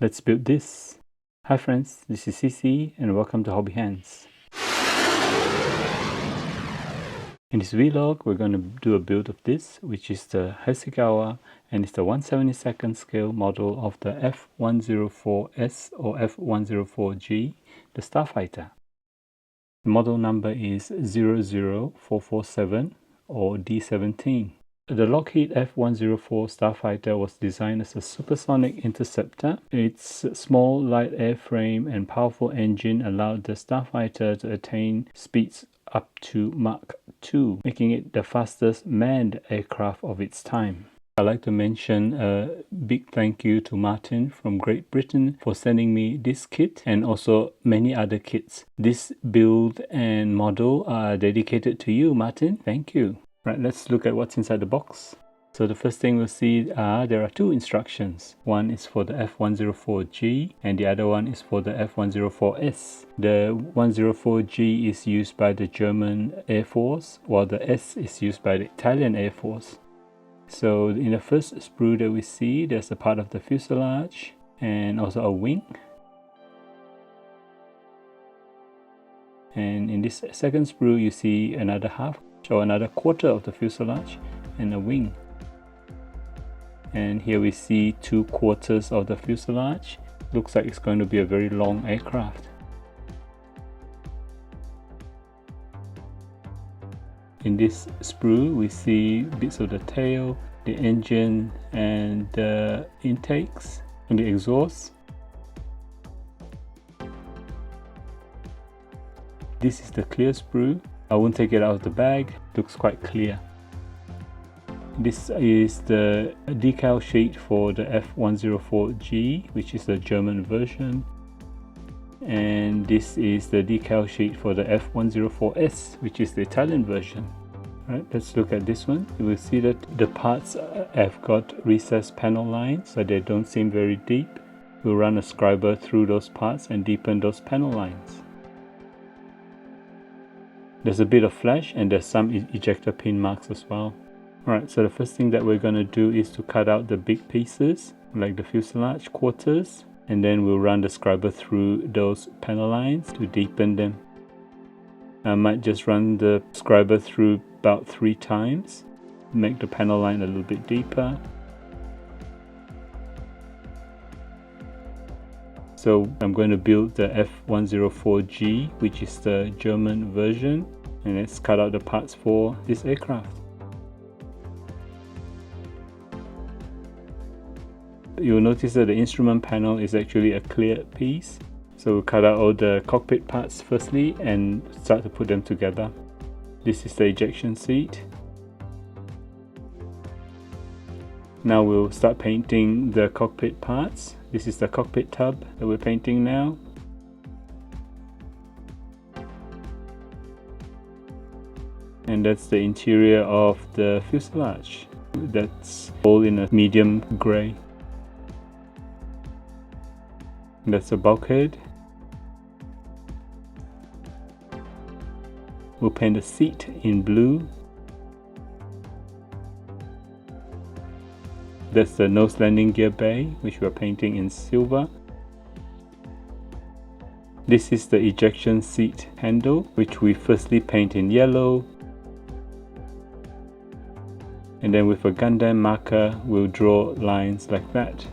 Let's build this. Hi friends, this is CC and welcome to Hobby Hands. In this vlog, we're going to do a build of this, which is the Hasegawa, and it's the 1/72nd scale model of the F-104S or F-104G, the Starfighter. The model number is 00447 or D17. The Lockheed F-104 Starfighter was designed as a supersonic interceptor. Its small, light airframe and powerful engine allowed the Starfighter to attain speeds up to Mach 2, making it the fastest manned aircraft of its time. I'd like to mention a big thank you to Martin from Great Britain for sending me this kit and also many other kits. This build and model are dedicated to you, Martin. Thank you. Right, let's look at what's inside the box. So the first thing we'll see there are two instructions. One is for the F-104G and the other one is for the F-104S. The 104G is used by the German Air Force while the S is used by the Italian Air Force. So in the first sprue that we see, there's a part of the fuselage and also a wing. And in this second sprue you see another half or another quarter of the fuselage and a wing. And here we see 2/4 of the fuselage. Looks like it's going to be a very long aircraft. In this sprue we see bits of the tail, the engine and the intakes and the exhaust. This is the clear sprue. I won't take it out of the bag, looks quite clear. This is the decal sheet for the F-104G, which is the German version. And this is the decal sheet for the F-104S, which is the Italian version. Right, let's look at this one. You will see that the parts have got recessed panel lines, so they don't seem very deep. We'll run a scriber through those parts and deepen those panel lines. There's a bit of flash and there's some ejector pin marks as well. Alright, so the first thing that we're going to do is to cut out the big pieces, like the fuselage quarters, and then we'll run the scriber through those panel lines to deepen them. I might just run the scriber through about 3 times, make the panel line a little bit deeper. So I'm going to build the F-104G, which is the German version, and let's cut out the parts for this aircraft. You'll notice that the instrument panel is actually a clear piece. So we'll cut out all the cockpit parts firstly and start to put them together. This is the ejection seat. Now we'll start painting the cockpit parts. This is the cockpit tub that we're painting now. And that's the interior of the fuselage. That's all in a medium grey. That's the bulkhead. We'll paint the seat in blue. That's the nose landing gear bay, which we're painting in silver. This is the ejection seat handle, which we firstly paint in yellow. And then with a Gundam marker, we'll draw lines like that.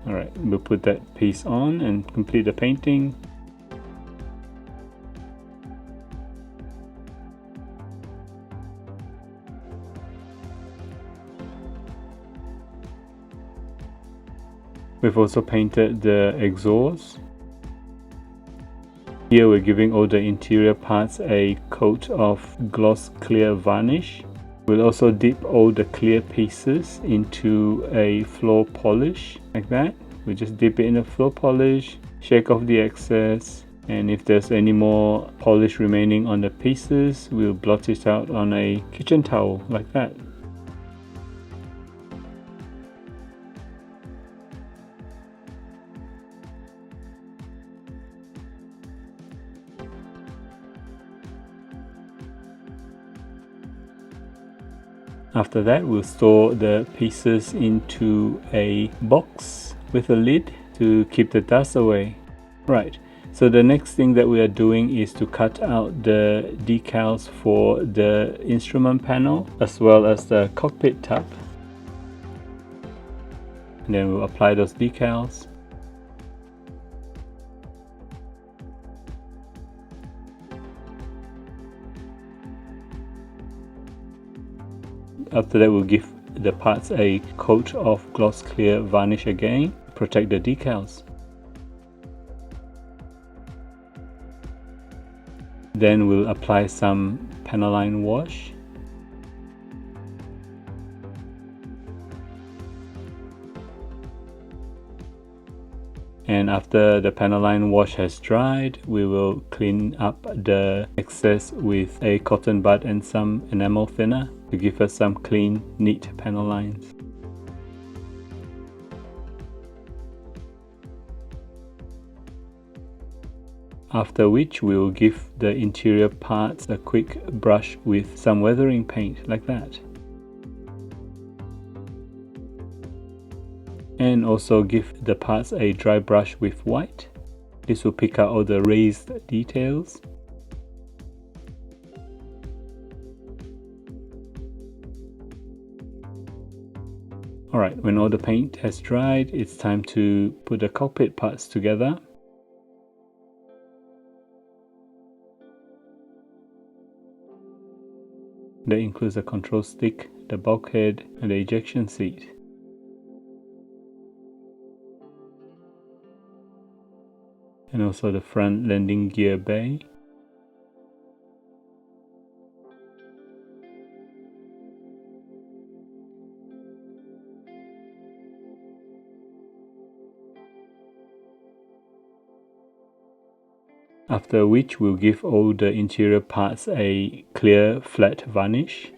Alright, we'll put that piece on and complete the painting. We've also painted the exhaust. Here we're giving all the interior parts a coat of gloss clear varnish. We'll also dip all the clear pieces into a floor polish like that. We just dip it in a floor polish, shake off the excess, and if there's any more polish remaining on the pieces, we'll blot it out on a kitchen towel like that. After that, we'll store the pieces into a box with a lid to keep the dust away. Right, so the next thing that we are doing is to cut out the decals for the instrument panel as well as the cockpit tub. And then we'll apply those decals. After that, we'll give the parts a coat of gloss clear varnish again to protect the decals. Then we'll apply some panel line wash. And after the panel line wash has dried, we will clean up the excess with a cotton bud and some enamel thinner to give us some clean, neat panel lines. After which we will give the interior parts a quick brush with some weathering paint, like that. And also give the parts a dry brush with white. This will pick out all the raised details. Alright, when all the paint has dried, it's time to put the cockpit parts together. That includes the control stick, the bulkhead, and the ejection seat. And also the front landing gear bay. After which we'll give all the interior parts a clear flat varnish.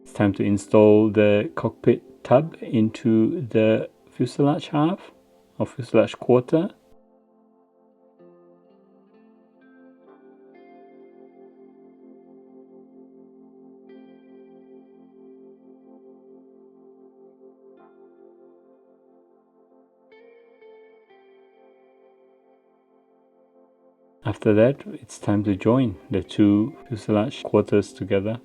It's time to install the cockpit tub into the fuselage half or fuselage quarter. After that, it's time to join the two fuselage quarters together.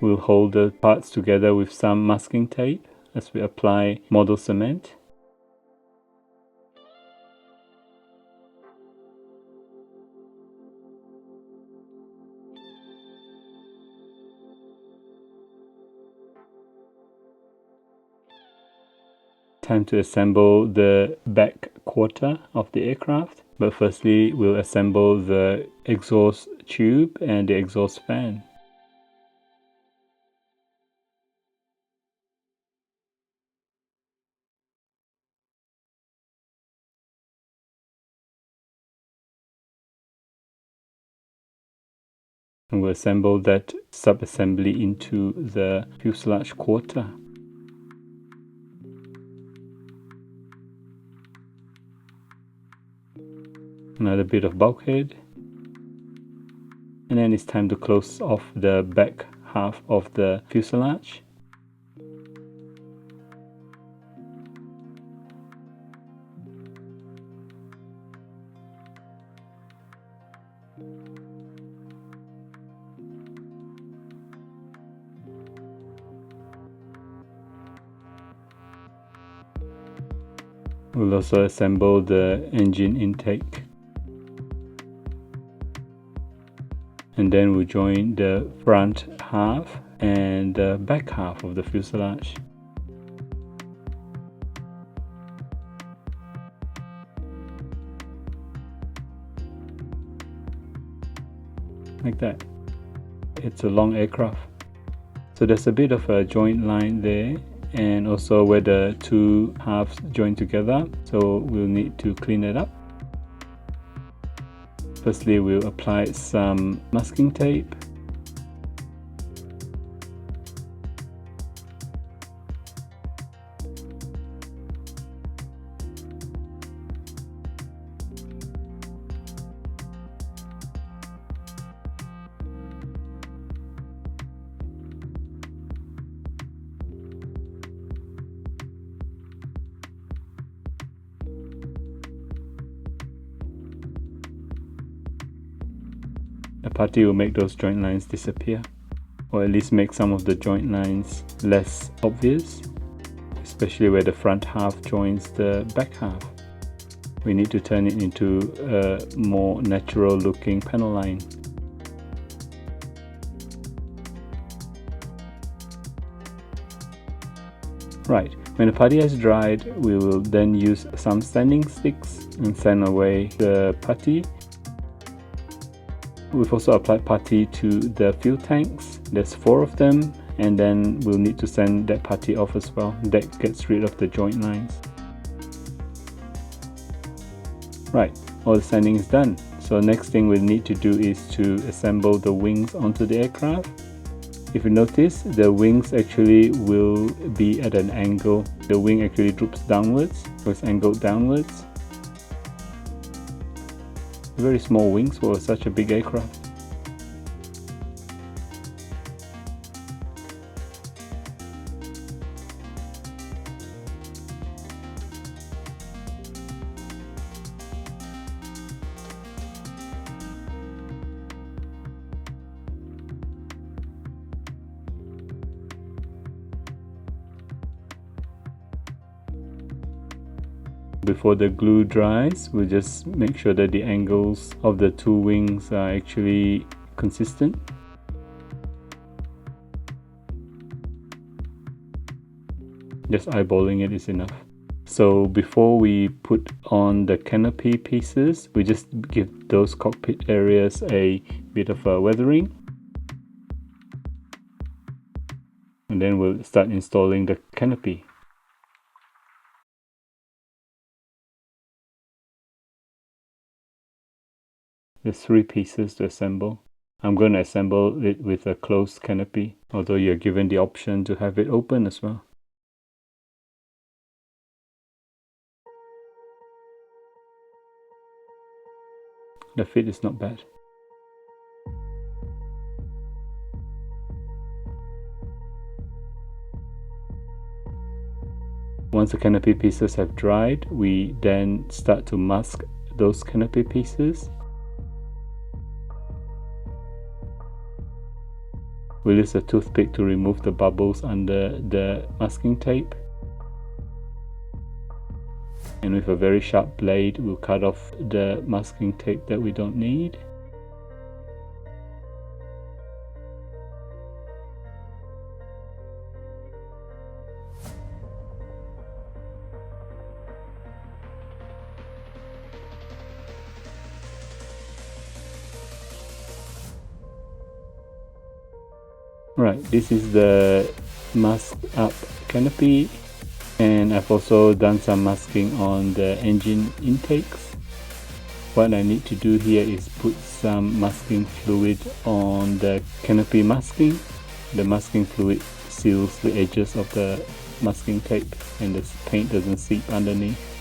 We'll hold the parts together with some masking tape as we apply model cement. Time to assemble the back quarter of the aircraft, but firstly we'll assemble the exhaust tube and the exhaust fan. And we'll assemble that sub-assembly into the fuselage quarter. Another bit of bulkhead. And then it's time to close off the back half of the fuselage. We'll also assemble the engine intake. And then we'll join the front half and the back half of the fuselage. Like that. It's a long aircraft. So there's a bit of a joint line there, and also where the two halves join together, so we'll need to clean it up. Firstly, we'll apply some masking tape. A putty will make those joint lines disappear, or at least make some of the joint lines less obvious, especially where the front half joins the back half. We need to turn it into a more natural looking panel line. Right, when the putty has dried, we will then use some sanding sticks and sand away the putty. We've also applied putty to the fuel tanks. There's 4 of them, and then we'll need to sand that putty off as well. That gets rid of the joint lines. Right, all the sanding is done. So next thing we'll need to do is to assemble the wings onto the aircraft. If you notice, the wings actually will be at an angle. The wing actually droops downwards, so it's angled downwards. Very small wings for such a big aircraft. Before the glue dries, we'll just make sure that the angles of the 2 wings are actually consistent. Just eyeballing it is enough. So before we put on the canopy pieces, we just give those cockpit areas a bit of a weathering. And then we'll start installing the canopy. There's 3 pieces to assemble. I'm going to assemble it with a closed canopy, although you're given the option to have it open as well. The fit is not bad. Once the canopy pieces have dried, we then start to mask those canopy pieces. We'll use a toothpick to remove the bubbles under the masking tape. And with a very sharp blade, we'll cut off the masking tape that we don't need. Right, this is the masked up canopy, and I've also done some masking on the engine intakes. What I need to do here is put some masking fluid on the canopy masking. The masking fluid seals the edges of the masking tape and the paint doesn't seep underneath.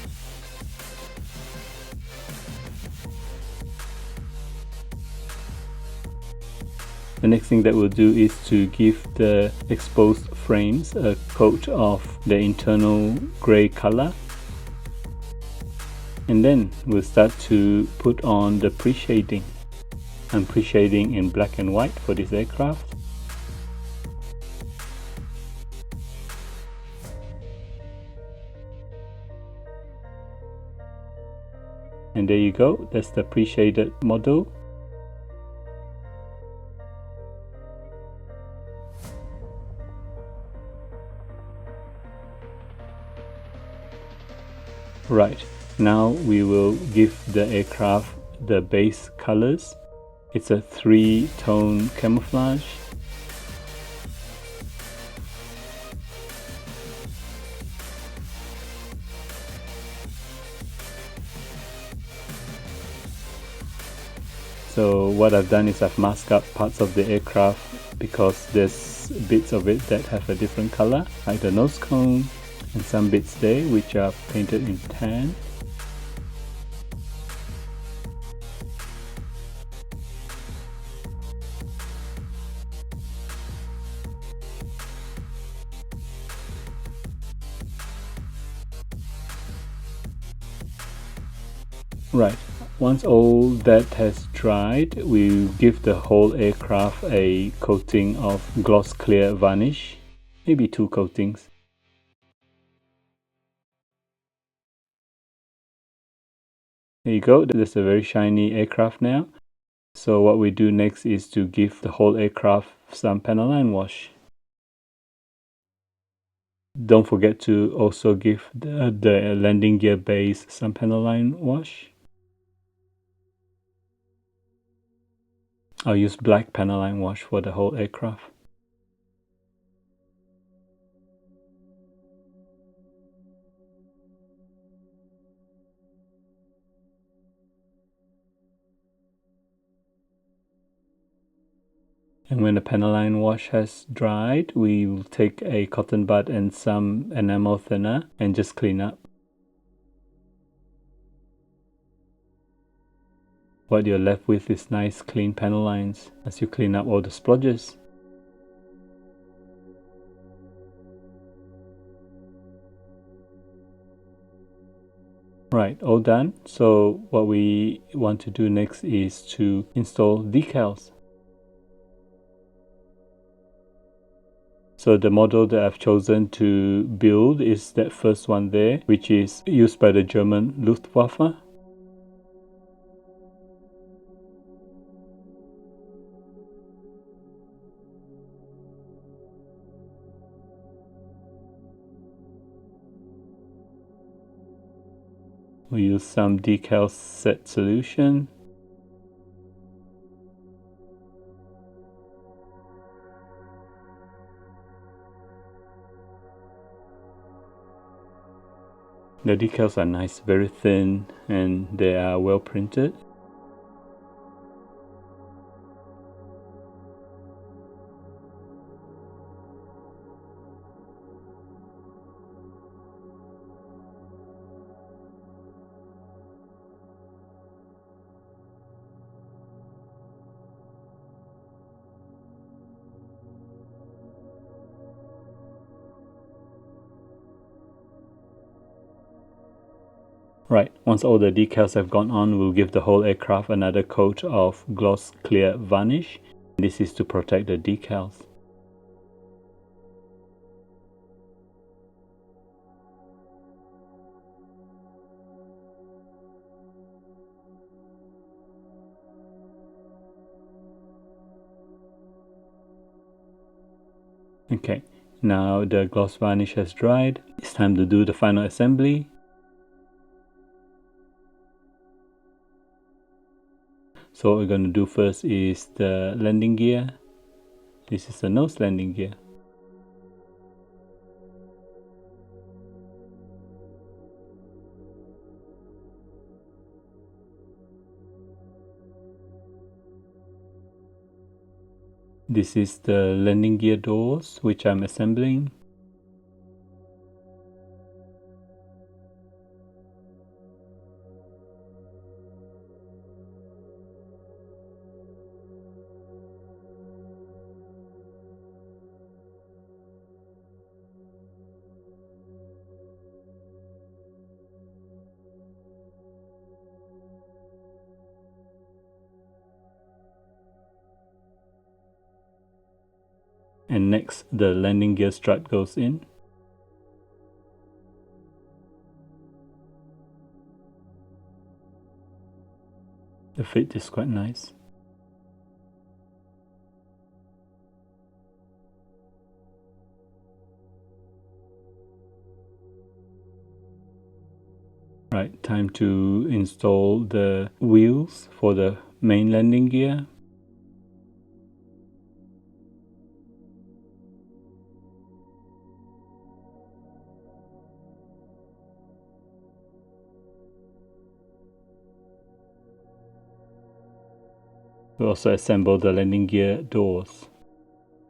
The next thing that we'll do is to give the exposed frames a coat of the internal grey color. And then we'll start to put on the pre-shading. I'm pre-shading in black and white for this aircraft. And there you go, that's the pre-shaded model. Right, now we will give the aircraft the base colors. It's a 3-tone camouflage. So what I've done is I've masked up parts of the aircraft because there's bits of it that have a different color, like the nose cone, and some bits there which are painted in tan. Right, once all that has dried, we give the whole aircraft a coating of gloss clear varnish, maybe 2 coatings. There you go, there's a very shiny aircraft now. So what we do next is to give the whole aircraft some panel line wash. Don't forget to also give the landing gear base some panel line wash. I'll use black panel line wash for the whole aircraft. And when the panel line wash has dried, we will take a cotton bud and some enamel thinner and just clean up. What you're left with is nice clean panel lines as you clean up all the splodges. Right, all done. So what we want to do next is to install decals. So the model that I've chosen to build is that first one there, which is used by the German Luftwaffe. We use some decal set solution. The decals are nice, very thin, and they are well printed. Right, once all the decals have gone on, we'll give the whole aircraft another coat of gloss clear varnish. This is to protect the decals. Okay, now the gloss varnish has dried. It's time to do the final assembly. So what we're going to do first is the landing gear. This is the nose landing gear. This is the landing gear doors, which I'm assembling. And next, the landing gear strut goes in. The fit is quite nice. Right, time to install the wheels for the main landing gear. We also assemble the landing gear doors.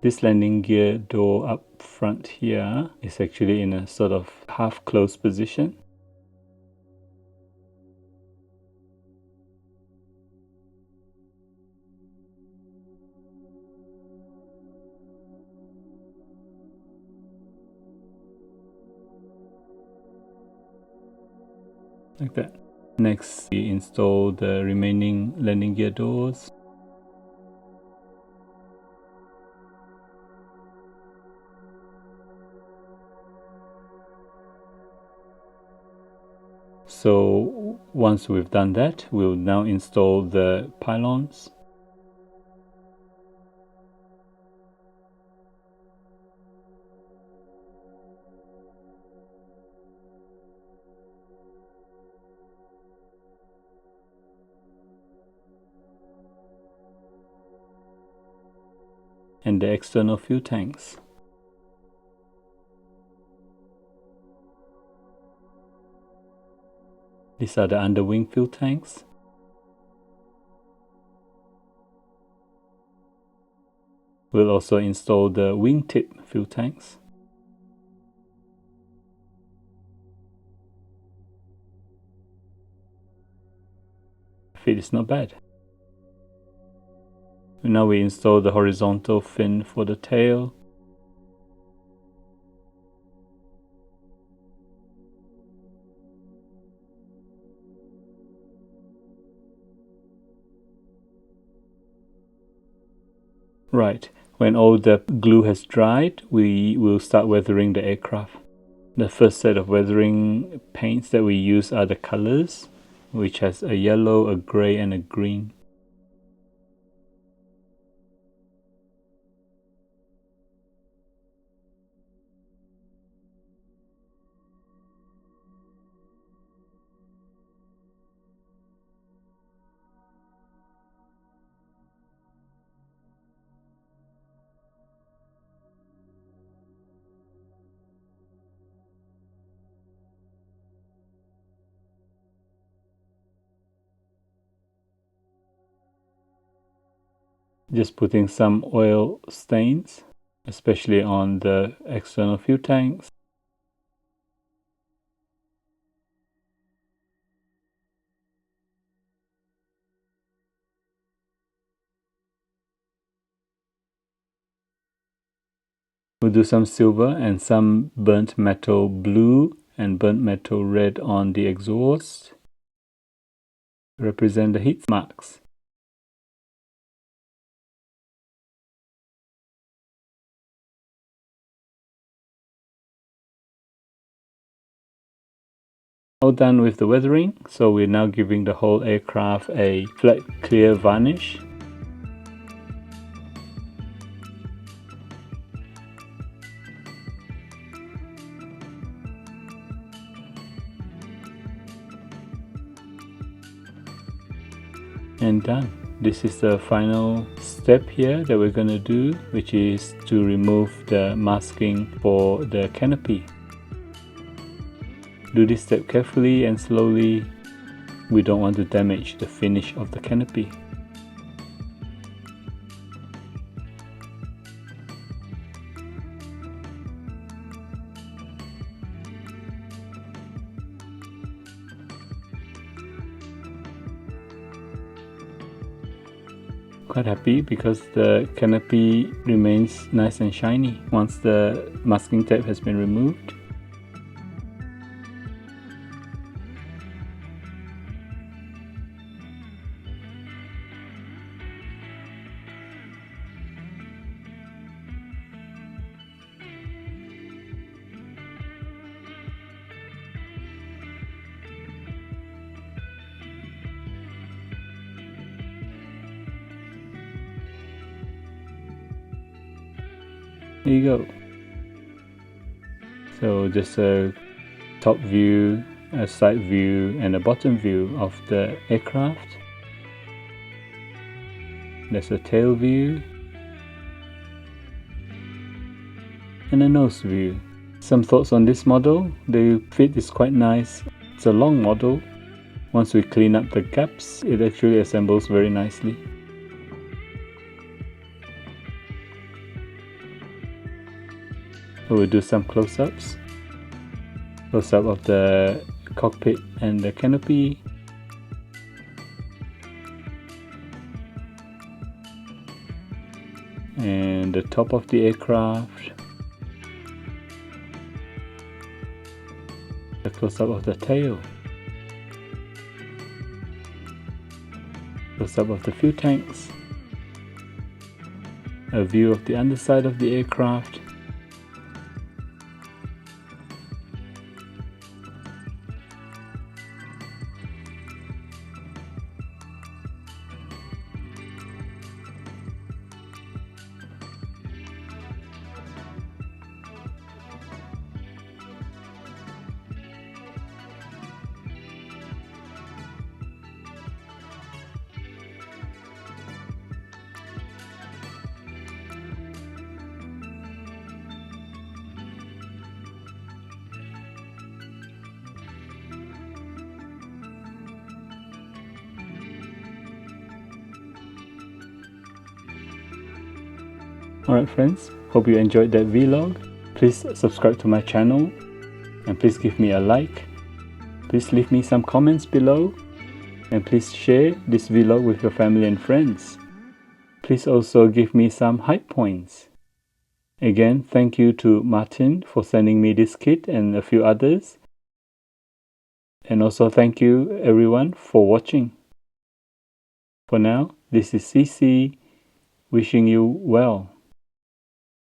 This landing gear door up front here is actually in a sort of half closed position. Like that. Next, we install the remaining landing gear doors. So once we've done that, we'll now install the pylons. And the external fuel tanks. These are the underwing fuel tanks. We'll also install the wingtip fuel tanks. Fit is not bad. And now we install the horizontal fin for the tail. Right, when all the glue has dried, we will start weathering the aircraft. The first set of weathering paints that we use are the colors, which has a yellow, a grey and a green. Just putting some oil stains, especially on the external fuel tanks. We'll do some silver and some burnt metal blue and burnt metal red on the exhaust. Represent the heat marks. All done with the weathering, so we're now giving the whole aircraft a flat clear varnish. And done. This is the final step here that we're going to do, which is to remove the masking for the canopy. Do this step carefully and slowly. We don't want to damage the finish of the canopy. Quite happy because the canopy remains nice and shiny once the masking tape has been removed. There you go. So just a top view, a side view and a bottom view of the aircraft. There's a tail view and a nose view. Some thoughts on this model. The fit is quite nice. It's a long model. Once we clean up the gaps, it actually assembles very nicely. We'll do some close-ups. Close-up of the cockpit and the canopy. And the top of the aircraft. The close-up of the tail. Close-up of the fuel tanks, a view of the underside of the aircraft, Alright friends, hope you enjoyed that vlog. Please subscribe to my channel and please give me a like. Please leave me some comments below and please share this vlog with your family and friends. Please also give me some hype points. Again, thank you to Martin for sending me this kit and a few others. And also thank you everyone for watching. For now, this is CC wishing you well.